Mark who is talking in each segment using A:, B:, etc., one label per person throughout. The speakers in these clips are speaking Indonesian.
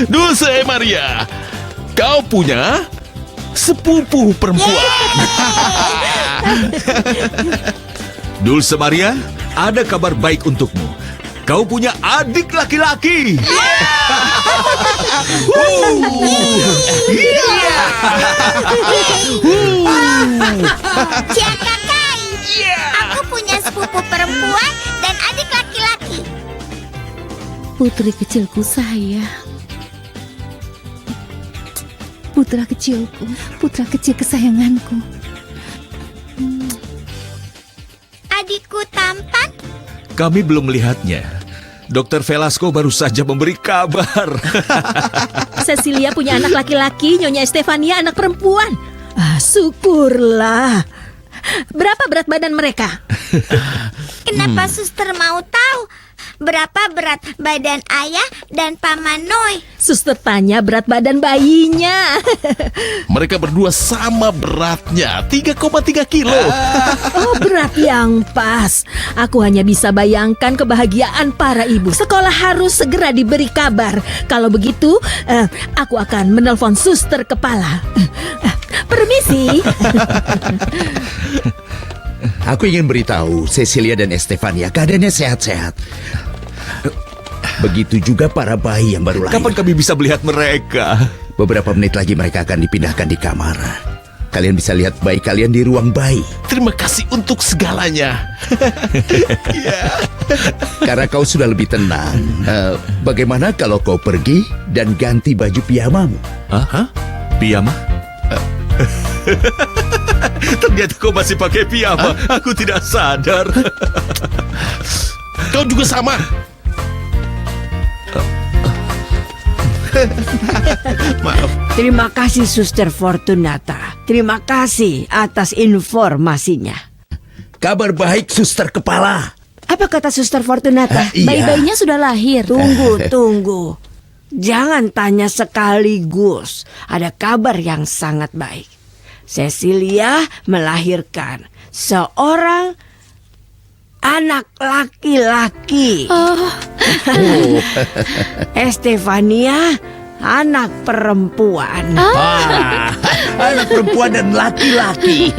A: Dulce Maria, kau punya sepupu perempuan.
B: Dulce Maria, ada kabar baik untukmu. Kau punya adik laki-laki.
C: Ciakakai, aku punya sepupu perempuan dan adik laki-laki.
D: Putri kecilku sayang. Putra kecilku, putra kecil kesayanganku.
C: Adikku tampan.
B: Kami belum melihatnya. Dokter Velasco baru saja memberi kabar.
E: Cecilia punya anak laki-laki, Nyonya Estefania anak perempuan. Syukurlah. Berapa berat badan mereka?
C: Kenapa suster mau tahu berapa berat badan ayah dan Paman Noi?
E: Suster tanya berat badan bayinya.
A: Mereka berdua sama beratnya, 3,3 kilo.
E: Oh, berat yang pas. Aku hanya bisa bayangkan kebahagiaan para ibu. Sekolah harus segera diberi kabar. Kalau begitu, aku akan menelpon suster kepala. Permisi.
F: Aku ingin beritahu Cecilia dan Estefania keadaannya sehat-sehat. Begitu juga para bayi yang baru lahir.
B: Kapan kami bisa melihat mereka?
F: Beberapa menit lagi mereka akan dipindahkan di kamar. Kalian bisa lihat bayi kalian di ruang bayi.
A: Terima kasih untuk segalanya.
F: Karena kau sudah lebih tenang. Bagaimana kalau kau pergi dan ganti baju piyamamu?
B: Hah? Piyama? Ternyata kau masih pakai piyama. Aku tidak sadar.
A: Kau juga sama. Maaf.
G: Terima kasih Suster Fortunata. Terima kasih atas informasinya.
F: Kabar baik, suster kepala.
G: Apa kata Suster Fortunata?
F: Iya.
D: Bayi-bayinya sudah lahir.
G: Tunggu. Jangan tanya sekaligus. Ada kabar yang sangat baik. Cecilia melahirkan seorang anak laki-laki. Estefania anak perempuan.
F: Anak perempuan dan laki-laki.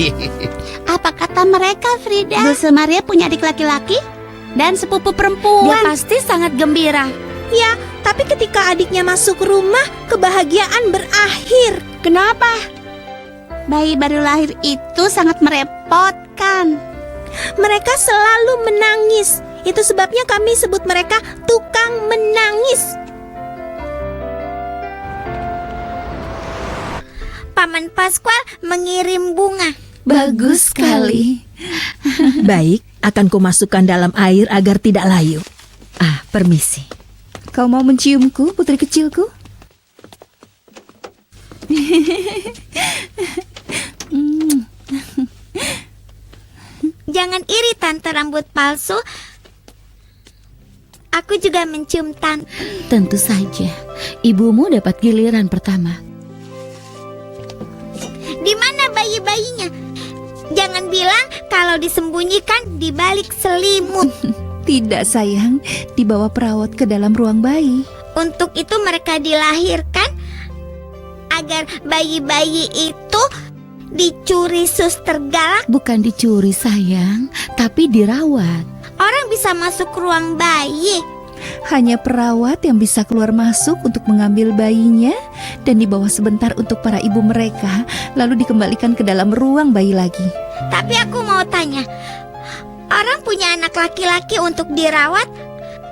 C: Apa kata mereka, Frida? Dulce Maria punya adik laki-laki dan sepupu perempuan.
D: Dia pasti sangat gembira.
E: Ya, tapi ketika adiknya masuk rumah, kebahagiaan berakhir.
G: Kenapa?
C: Bayi baru lahir itu sangat merepotkan.
E: Mereka selalu menangis. Itu sebabnya kami sebut mereka tukang menangis.
C: Paman Pascual mengirim bunga.
D: Bagus sekali.
E: Baik, akan kumasukkan dalam air agar tidak layu. Permisi.
D: Kau mau menciumku, putri kecilku?
C: Jangan iri tante rambut palsu. Aku juga mencium tante.
D: Tentu saja. Ibumu dapat giliran pertama.
C: Di mana bayi-bayinya? Jangan bilang kalau disembunyikan di balik selimut.
D: Tidak sayang, dibawa perawat ke dalam ruang bayi.
C: Untuk itu mereka dilahirkan agar bayi-bayi itu dicuri suster galak.
D: Bukan dicuri sayang, tapi dirawat.
C: Orang bisa masuk ruang bayi.
D: Hanya perawat yang bisa keluar masuk untuk mengambil bayinya dan dibawa sebentar untuk para ibu mereka, lalu dikembalikan ke dalam ruang bayi lagi.
C: Tapi aku mau tanya, orang punya anak laki-laki untuk dirawat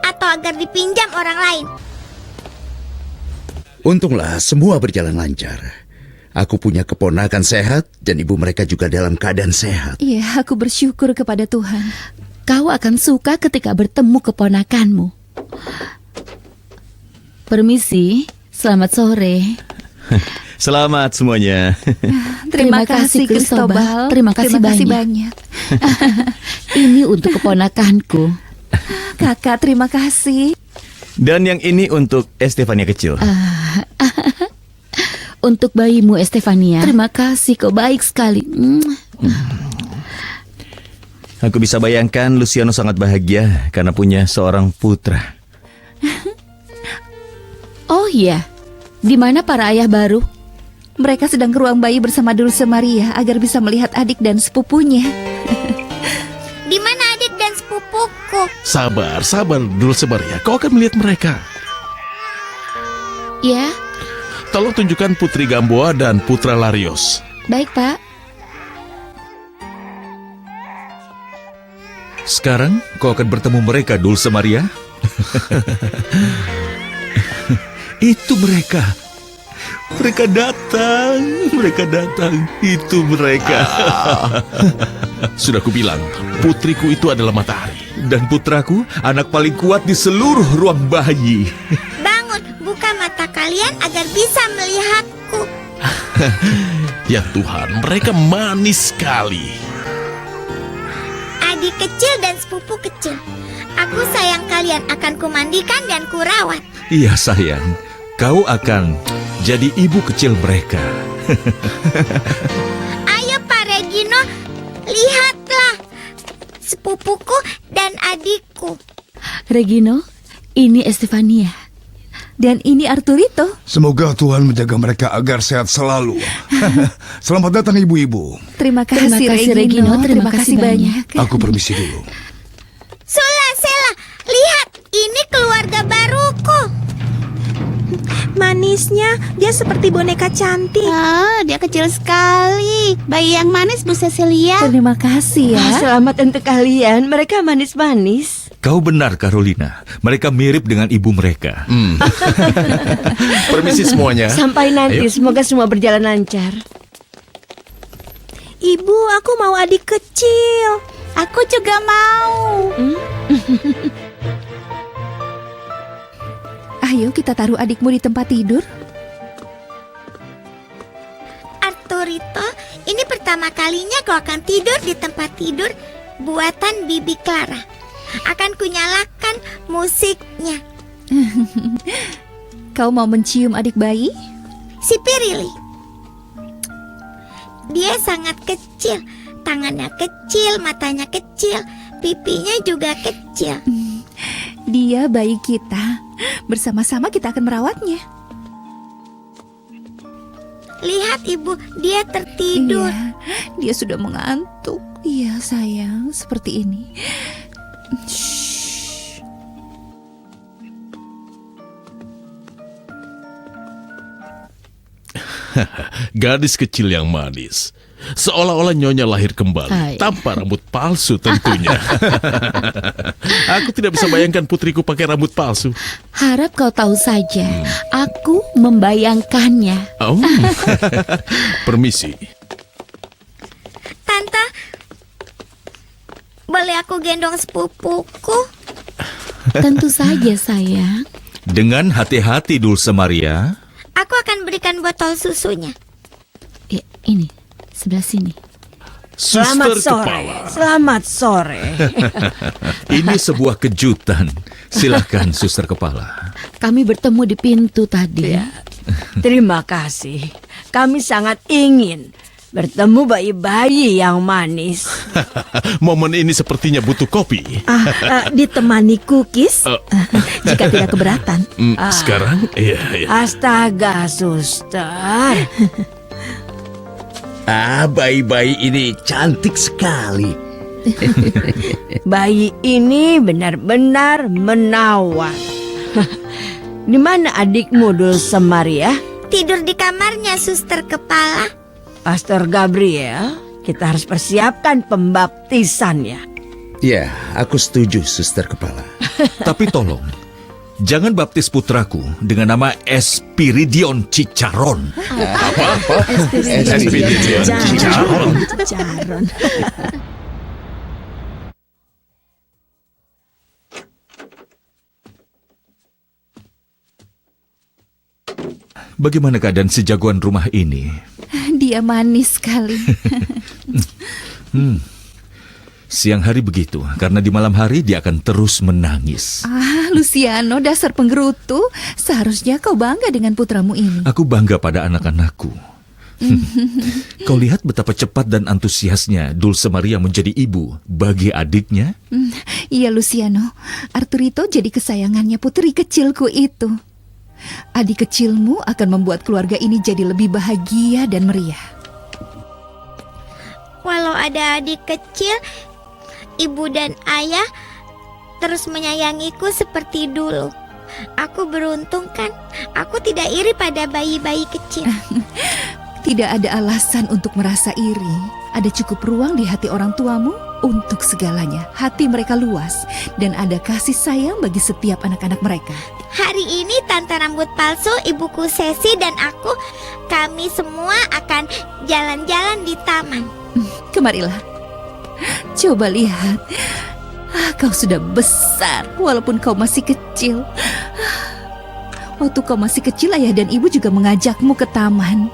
C: atau agar dipinjam orang lain?
F: Untunglah semua berjalan lancar. Aku punya keponakan sehat dan ibu mereka juga dalam keadaan sehat.
D: Iya, aku bersyukur kepada Tuhan. Kau akan suka ketika bertemu keponakanmu. Permisi, selamat sore.
H: Selamat semuanya.
D: Terima kasih Cristobal. Terima kasih banyak. Ini untuk keponakanku. Kakak, terima kasih.
H: Dan yang ini untuk Estefania kecil.
D: Untuk bayimu Estefania. Terima kasih, kau baik sekali.
H: Aku bisa bayangkan Luciano sangat bahagia karena punya seorang putra.
I: Oh iya, di mana para ayah baru?
D: Mereka sedang ke ruang bayi bersama Dulce Maria agar bisa melihat adik dan sepupunya.
C: Di mana adik dan sepupuku?
A: Sabar, Dulce Maria. Kau akan melihat mereka.
I: Ya,
A: Tolong tunjukkan Putri Gamboa dan Putra Larios.
I: baik Pak.
B: Sekarang kau akan bertemu mereka, Dulce Maria. Itu mereka. Mereka datang. Itu mereka.
A: Sudah kubilang, putriku itu adalah matahari.
B: Dan putraku, anak paling kuat di seluruh ruang bayi.
C: Bangun, buka mata kalian agar bisa melihatku.
A: Ya Tuhan, mereka manis sekali.
C: Adik kecil dan sepupu kecil. Aku sayang kalian, akan kumandikan dan kurawat.
B: Iya sayang, kau akan jadi ibu kecil mereka.
C: Ayo Pak Regino, lihatlah sepupuku dan adikku.
I: Regino, ini Estefania.
D: Dan ini Arturito.
J: Semoga Tuhan menjaga mereka agar sehat selalu. Selamat datang ibu-ibu.
D: Terima kasih Regino. Terima kasih banyak.
J: Aku permisi dulu.
C: Sula, Sela, lihat, ini keluarga baruku.
E: Manisnya, dia seperti boneka cantik.
K: Dia kecil sekali. Bayi yang manis, Bu Cecilia.
D: Terima kasih ya.
G: Selamat untuk kalian, mereka manis-manis.
B: Kau benar, Carolina. Mereka mirip dengan ibu mereka.
A: Permisi semuanya.
G: Sampai nanti,
A: Ayo.
G: semoga semua berjalan lancar.
E: Ibu, aku mau adik kecil.
K: Aku juga mau.
D: Ayo kita taruh adikmu di tempat tidur.
C: Arturito, ini pertama kalinya kau akan tidur di tempat tidur buatan Bibi Clara. Akan kunyalakan musiknya.
D: Kau mau mencium adik bayi?
C: Si Pirili. Dia sangat kecil. Tangannya kecil, matanya kecil, pipinya juga kecil.
D: Dia bayi kita. Bersama-sama kita akan merawatnya.
C: Lihat ibu, dia tertidur.
D: Iya, dia sudah mengantuk. Iya sayang, seperti ini. Shh.
A: Gadis kecil yang manis. Seolah-olah nyonya lahir kembali. Tanpa rambut palsu tentunya. Aku tidak bisa bayangkan putriku pakai rambut palsu.
I: Harap kau tahu saja, aku membayangkannya.
A: Oh. Permisi.
C: Tante, boleh aku gendong sepupuku?
I: Tentu saja sayang.
B: Dengan hati-hati, Dulce Maria.
C: Aku akan berikan botol susunya.
I: Ya, ini, sebelah sini.
G: Selamat
A: Suster
G: sore.
A: kepala.
G: Selamat sore.
B: Ini sebuah kejutan. Silakan, suster kepala.
I: Kami bertemu di pintu tadi.
G: Terima kasih. Kami sangat ingin bertemu bayi-bayi yang manis.
A: Momen ini sepertinya butuh kopi.
E: Ditemani cookies, jika tidak keberatan.
A: Sekarang, iya.
G: Astaga, suster.
F: Bayi-bayi ini cantik sekali.
G: Bayi ini benar-benar menawan. Di mana adikmu, Dulce Maria?
C: Tidur di kamarnya, suster kepala.
G: Pastor Gabriel, kita harus persiapkan pembaptisannya.
F: Ya, aku setuju, suster kepala.
B: Tapi tolong, jangan baptis putraku dengan nama Espiridion Cicaron.
A: Apa? Espiridion Cicaron.
E: Jaron.
B: Bagaimana keadaan si jagoan rumah ini?
D: Dia manis sekali.
B: Siang hari begitu, karena di malam hari dia akan terus menangis.
D: Luciano, dasar penggerutu. Seharusnya kau bangga dengan putramu ini.
B: Aku bangga pada anak-anakku. Kau lihat betapa cepat dan antusiasnya Dulce Maria menjadi ibu bagi adiknya.
D: Iya Luciano, Arturito jadi kesayangannya putri kecilku itu. Adik kecilmu akan membuat keluarga ini jadi lebih bahagia dan meriah.
C: Walau ada adik kecil, ibu dan ayah terus menyayangiku seperti dulu. Aku beruntung kan? Aku tidak iri pada bayi-bayi kecil.
D: Tidak ada alasan untuk merasa iri. Ada cukup ruang di hati orang tuamu untuk segalanya. Hati mereka luas dan ada kasih sayang bagi setiap anak-anak mereka.
C: Hari ini Tante Rambut Palsu, ibuku Sesi dan aku, kami semua akan jalan-jalan di taman.
D: Kemarilah. Coba lihat. Kau sudah besar walaupun kau masih kecil. Waktu kau masih kecil, ayah dan ibu juga mengajakmu ke taman.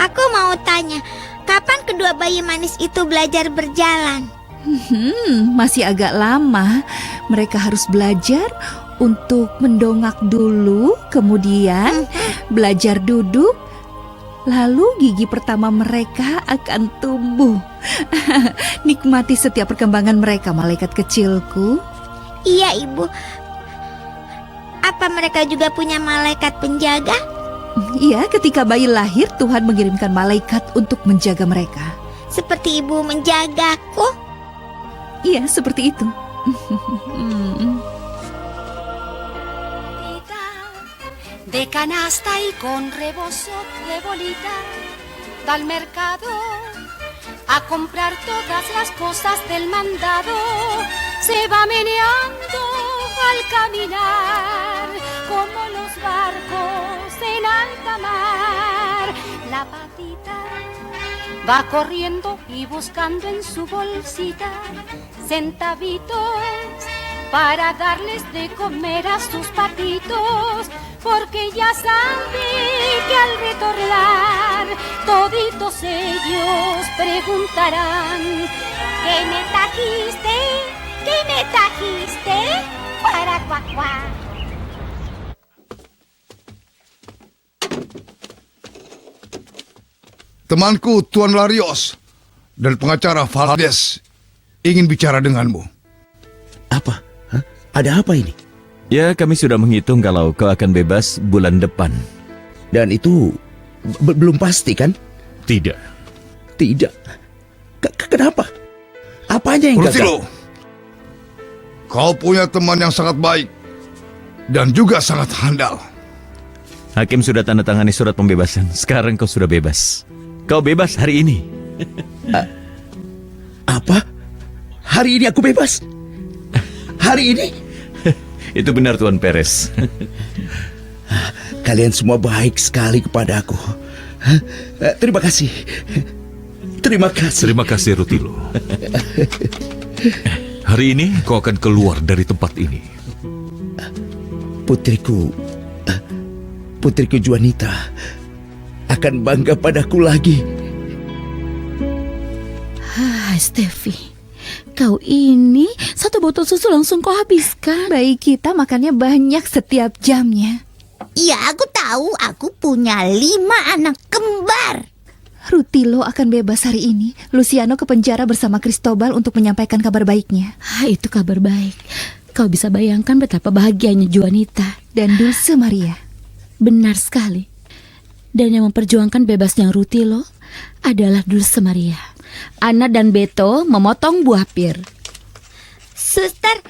C: Aku mau tanya, kapan kedua bayi manis itu belajar berjalan?
D: Masih agak lama. Mereka harus belajar untuk mendongak dulu, kemudian belajar duduk, lalu gigi pertama mereka akan tumbuh. Nikmati setiap perkembangan mereka, malaikat kecilku.
C: Iya, Ibu. Apa mereka juga punya malaikat penjaga?
D: Iya, ketika bayi lahir, Tuhan mengirimkan malaikat untuk menjaga mereka.
C: Seperti ibu menjagaku?
D: Iya, seperti itu.
L: De canasta y con rebozo de bolita, va al mercado a comprar todas las cosas del mandado. Se va meneando al caminar como los barcos en alta mar. La patita va corriendo y buscando en su bolsita centavitos para darles de comer a sus patitos, porque ya sabe que al retornar toditos ellos preguntarán: ¿qué me trajiste? ¿Qué me trajiste? Para cuac cuac.
J: Temanku Tuan Larios dan pengacara Valdez ingin bicara denganmu.
F: Apa? Hah? Ada apa ini?
H: Ya, kami sudah menghitung kalau kau akan bebas bulan depan.
F: Dan itu belum pasti kan?
A: Tidak.
F: Tidak. Kenapa? Apanya yang
J: Rutilo,
F: gagal?
J: kau punya teman yang sangat baik dan juga sangat handal.
H: Hakim sudah tanda tangani surat pembebasan. Sekarang kau sudah bebas. Kau bebas hari ini.
F: Apa? Hari ini aku bebas? Hari ini?
H: Itu benar, Tuan Perez.
F: Kalian semua baik sekali kepada aku. Terima kasih. Terima kasih.
B: Terima kasih, Rutilo. Hari ini kau akan keluar dari tempat ini.
F: Putriku Juanita akan bangga padaku lagi.
I: Steffi, kau ini satu botol susu langsung kau habiskan.
D: Bayi kita makannya banyak setiap jamnya.
C: Iya, aku tahu. Aku punya 5 anak kembar.
D: Rutilo akan bebas hari ini. Luciano ke penjara bersama Cristobal untuk menyampaikan kabar baiknya.
I: Itu kabar baik. Kau bisa bayangkan betapa bahagianya Juanita
D: dan Dulce Maria.
I: Benar sekali. Dan yang memperjuangkan bebasnya Rutilo adalah Dulce Maria. Ana dan Beto memotong buah pir.
C: Suster,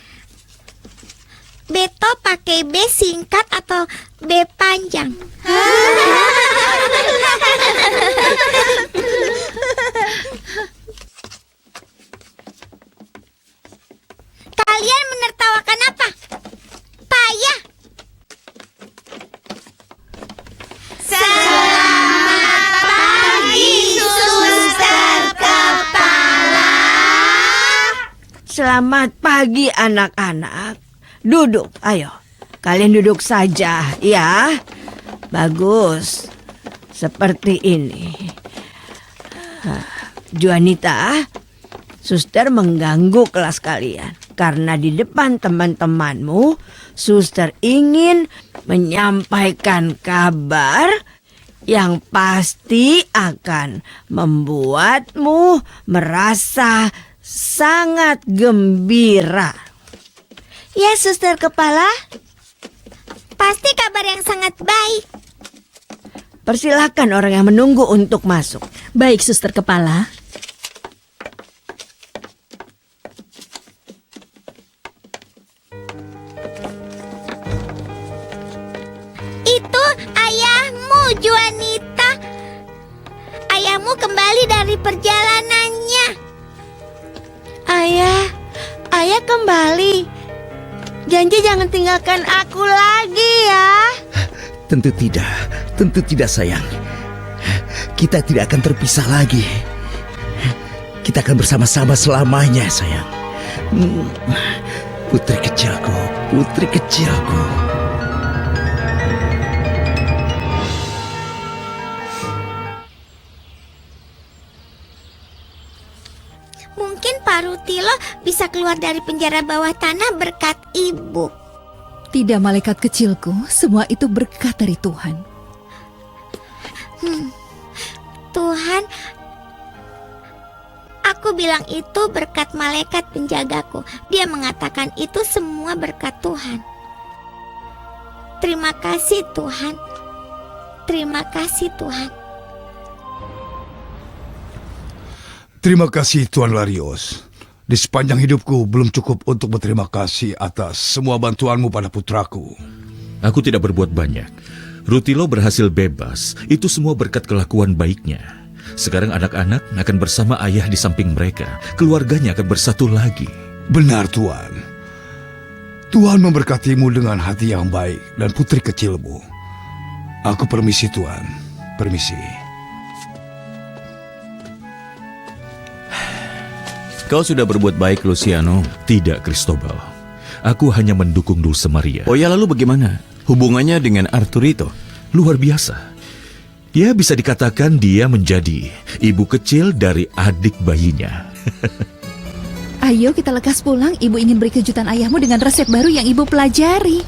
C: Beto pakai B singkat atau B panjang? Kalian menertawakan apa? Payah. Selamat pagi, Suster Kepala.
G: Selamat pagi anak-anak. Duduk, ayo. Kalian duduk saja, ya. Bagus. Seperti ini. Juanita, Suster mengganggu kelas kalian. Karena di depan teman-temanmu, Suster ingin menyampaikan kabar yang pasti akan membuatmu merasa sangat gembira.
C: Ya, Suster Kepala. Pasti kabar sangat baik.
G: Persilahkan orang yang menunggu untuk masuk.
E: Baik, Suster Kepala.
C: Itu ayahmu, Juanita. Ayahmu kembali dari perjalanannya.
K: Ayah kembali. Janji jangan tinggalkan aku lagi ya.
F: Tentu tidak sayang. Kita tidak akan terpisah lagi. Kita akan bersama-sama selamanya sayang. Putri kecilku, putri kecilku.
C: Mungkin Pak Rutilo bisa keluar dari penjara bawah tanah berkat ibu.
D: Tidak, malaikat kecilku, semua itu berkat dari Tuhan.
C: Tuhan, aku bilang itu berkat malaikat penjagaku. Dia mengatakan itu semua berkat Tuhan. Terima kasih Tuhan. Terima kasih Tuhan.
J: Terima kasih Tuan Larios. Di sepanjang hidupku belum cukup untuk berterima kasih atas semua bantuanmu pada putraku.
B: Aku tidak berbuat banyak. Rutilo berhasil bebas. Itu semua berkat kelakuan baiknya. Sekarang anak-anak akan bersama ayah di samping mereka. Keluarganya akan bersatu lagi.
J: Benar Tuan. Tuhan memberkatimu dengan hati yang baik dan putri kecilmu. Aku permisi Tuan. Permisi.
H: Kau sudah berbuat baik, Luciano.
B: Tidak, Cristobal. Aku hanya mendukung Dulce Maria.
H: Oh ya, lalu bagaimana hubungannya dengan Arturito?
B: Luar biasa. Ya, bisa dikatakan dia menjadi ibu kecil dari adik bayinya.
D: Ayo kita lekas pulang. Ibu ingin beri kejutan ayahmu dengan resep baru yang ibu pelajari.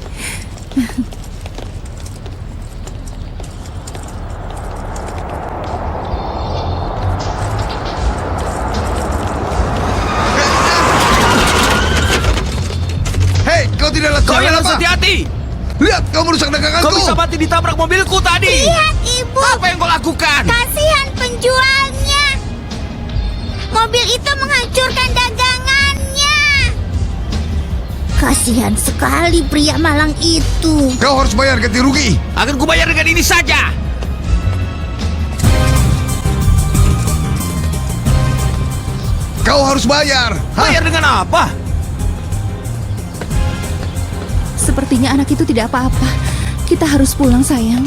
J: Kau yang harus hati-hati. Lihat, kau merusak daganganku.
H: Kau bisa mati ditabrak mobilku tadi.
C: Lihat ibu.
H: Apa yang kau lakukan?
C: Kasihan penjualnya. Mobil itu menghancurkan dagangannya. Kasihan sekali pria malang itu.
J: Kau harus bayar ganti rugi.
H: Akan kubayar dengan ini saja.
J: Kau harus bayar.
H: Bayar dengan apa?
D: Sepertinya anak itu tidak apa-apa. Kita harus pulang, sayang.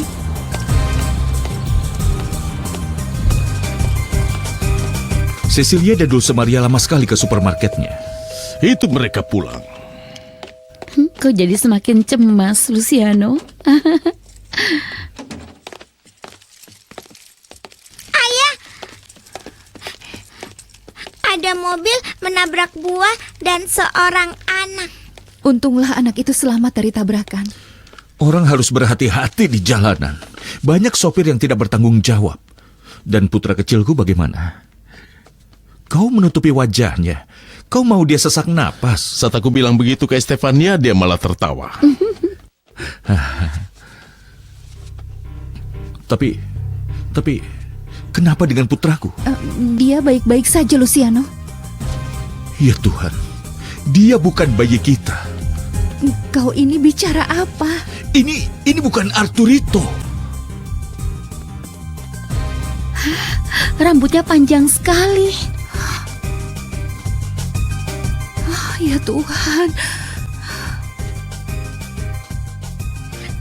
B: Cecilia dan Dulce Maria lama sekali ke supermarketnya.
A: Itu mereka pulang.
I: Kau jadi semakin cemas, Luciano.
C: Ayah, ada mobil menabrak buah dan seorang anak.
D: Untunglah anak itu selamat dari tabrakan.
B: Orang harus berhati-hati di jalanan. Banyak sopir yang tidak bertanggung jawab. Dan putra kecilku bagaimana? Kau menutupi wajahnya. Kau mau dia sesak napas.
A: Saat aku bilang begitu ke Estefania, dia malah tertawa.
B: Tapi, kenapa dengan putraku?
D: Dia baik-baik saja, Luciano.
B: Ya Tuhan, dia bukan bayi kita.
D: Kau ini bicara apa?
B: Ini bukan Arturito.
I: Rambutnya panjang sekali.
D: Oh, ya Tuhan.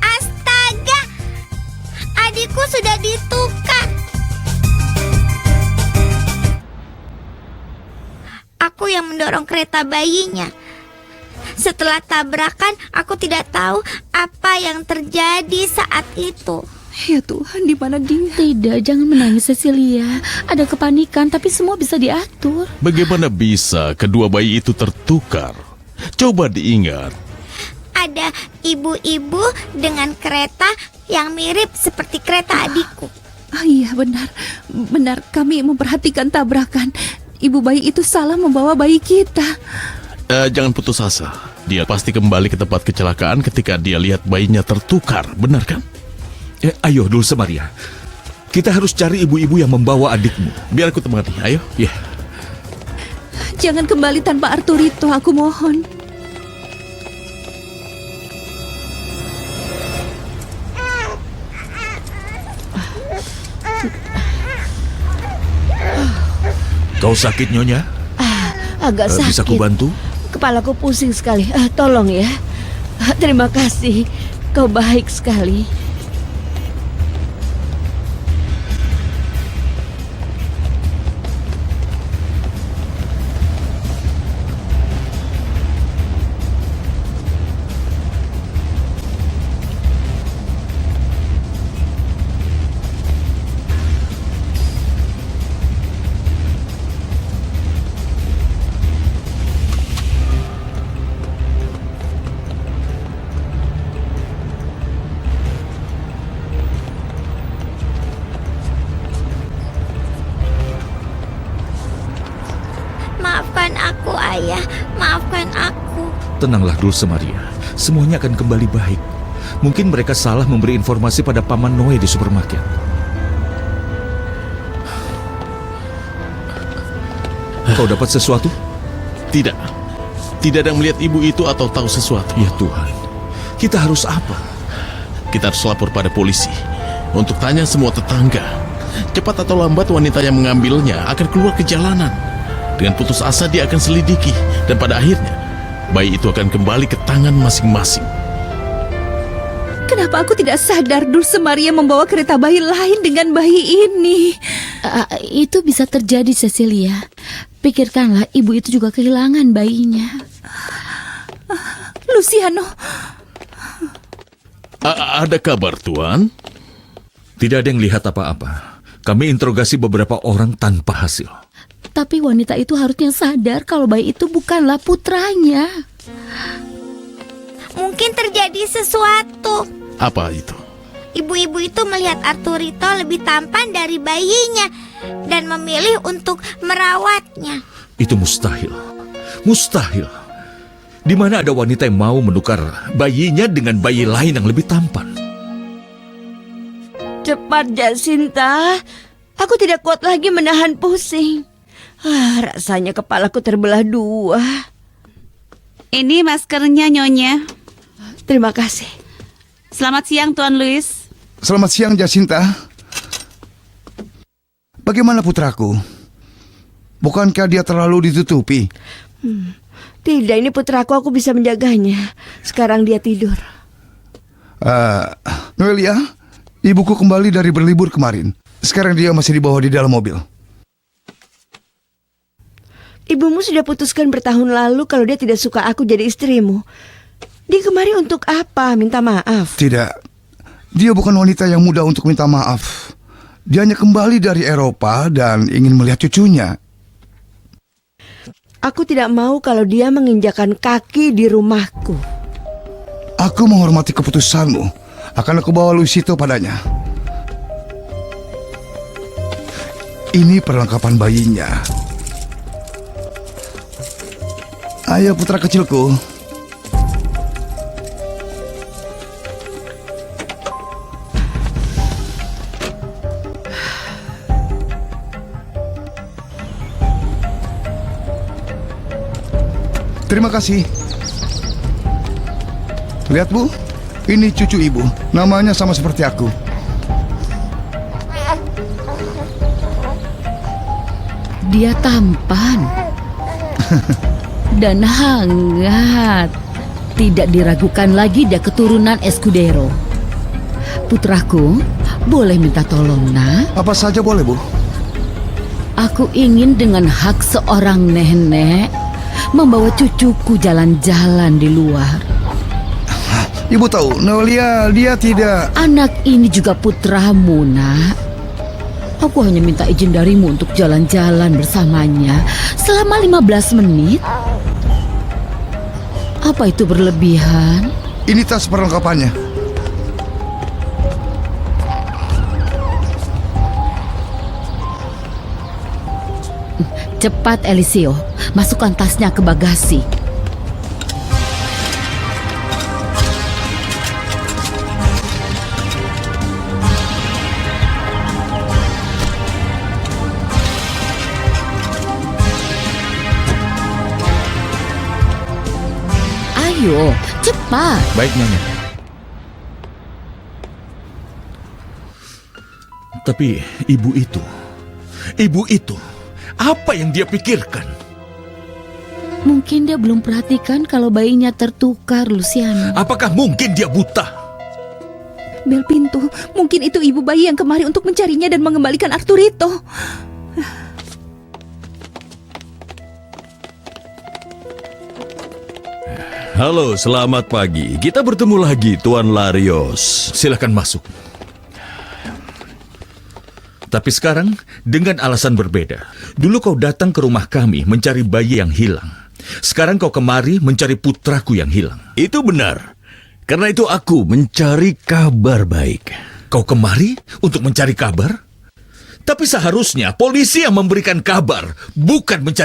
C: Astaga, adikku sudah ditukar. Aku yang mendorong kereta bayinya. Setelah tabrakan, aku tidak tahu apa yang terjadi saat itu.
D: Ya Tuhan, di mana dia?
I: Tidak, jangan menangis, Cecilia. Ada kepanikan, tapi semua bisa diatur.
A: Bagaimana bisa kedua bayi itu tertukar? Coba diingat.
C: Ada ibu-ibu dengan kereta yang mirip seperti kereta adikku.
D: Ah, iya, benar. Kami memperhatikan tabrakan. Ibu bayi itu salah membawa bayi kita.
A: Jangan putus asa. Dia pasti kembali ke tempat kecelakaan ketika dia lihat bayinya tertukar, benar kan?
B: Ayo, Dulce Maria. Kita harus cari ibu-ibu yang membawa adikmu.
A: Biar aku temani, ayo.
B: Ya.
D: Jangan kembali tanpa Arturito, aku mohon.
B: Kau sakit, Nyonya?
G: Agak sakit.
B: Bisa ku bantu?
G: Kepalaku pusing sekali. Tolong ya. Terima kasih. Kau baik sekali.
C: Maafkan aku, Ayah. Maafkan aku.
B: Tenanglah, Dulce Maria. Semuanya akan kembali baik. Mungkin mereka salah memberi informasi pada Paman Noe di supermarket. Kau dapat sesuatu?
A: Tidak. Tidak ada yang melihat ibu itu atau tahu sesuatu.
B: Ya Tuhan. Kita harus apa?
A: Kita harus lapor pada polisi untuk tanya semua tetangga. Cepat atau lambat wanita yang mengambilnya akan keluar ke jalanan. Dengan putus asa dia akan selidiki, dan pada akhirnya bayi itu akan kembali ke tangan masing-masing.
D: Kenapa aku tidak sadar Dulce Maria membawa kereta bayi lain dengan bayi ini?
I: Itu bisa terjadi, Cecilia. Pikirkanlah, ibu itu juga kehilangan bayinya.
D: Luciano.
A: Ada kabar, Tuan?
B: Tidak ada yang lihat apa-apa. Kami interogasi beberapa orang tanpa hasil.
I: Tapi wanita itu harusnya sadar kalau bayi itu bukanlah putranya.
C: Mungkin terjadi sesuatu.
A: Apa itu?
C: Ibu-ibu itu melihat Arturito lebih tampan dari bayinya dan memilih untuk merawatnya.
B: Itu mustahil. Mustahil. Di mana ada wanita yang mau menukar bayinya dengan bayi lain yang lebih tampan?
G: Cepat, Jacinta. Aku tidak kuat lagi menahan pusing. Rasanya kepalaku terbelah dua.
K: Ini maskernya, Nyonya.
G: Terima kasih.
K: Selamat siang, Tuan Luis.
J: Selamat siang, Jacinta. Bagaimana putraku? Bukankah dia terlalu ditutupi?
G: Tidak, ini putraku, aku bisa menjaganya. Sekarang dia tidur.
J: Noelia, ibuku kembali dari berlibur kemarin. Sekarang dia masih dibawa di dalam mobil.
G: Ibumu sudah putuskan bertahun lalu kalau dia tidak suka aku jadi istrimu. Dia kemari untuk apa? Minta maaf?
J: Tidak. Dia bukan wanita yang mudah untuk minta maaf. Dia hanya kembali dari Eropa dan ingin melihat cucunya.
G: Aku tidak mau kalau dia menginjakan kaki di rumahku.
J: Aku menghormati keputusanmu. Akan aku bawa Luisito padanya. Ini perlengkapan bayinya. Ayo putra kecilku. Terima kasih. Lihat Bu, ini cucu ibu. Namanya sama seperti aku.
I: Dia tampan dan hangat. Tidak diragukan lagi dia keturunan Escudero. Putraku, boleh minta tolong, Nak?
J: Apa saja boleh, Bu.
I: Aku ingin dengan hak seorang nenek membawa cucuku jalan-jalan di luar.
J: Ibu tahu, Noelia, dia tidak...
I: Anak ini juga putramu, Nak. Aku hanya minta izin darimu untuk jalan-jalan bersamanya selama 15 menit. Apa itu berlebihan?
J: Ini tas perlengkapannya.
I: Cepat, Eliseo. Masukkan tasnya ke bagasi. Ayo, cepat.
B: Baik, Nyonya. Tapi ibu itu, apa yang dia pikirkan?
I: Mungkin dia belum perhatikan kalau bayinya tertukar, Luciano.
B: Apakah mungkin dia buta?
D: Bel pintu. Mungkin itu ibu bayi yang kemari untuk mencarinya dan mengembalikan Arturito.
H: Halo, selamat pagi. Kita bertemu lagi, Tuan Larios.
B: Silakan masuk. Tapi sekarang dengan alasan berbeda. Dulu kau datang ke rumah kami mencari bayi yang hilang. Sekarang kau kemari mencari putraku yang hilang.
H: Itu benar. Karena itu aku mencari kabar baik.
B: Kau kemari untuk mencari kabar? Tapi seharusnya polisi yang memberikan kabar, bukan mencari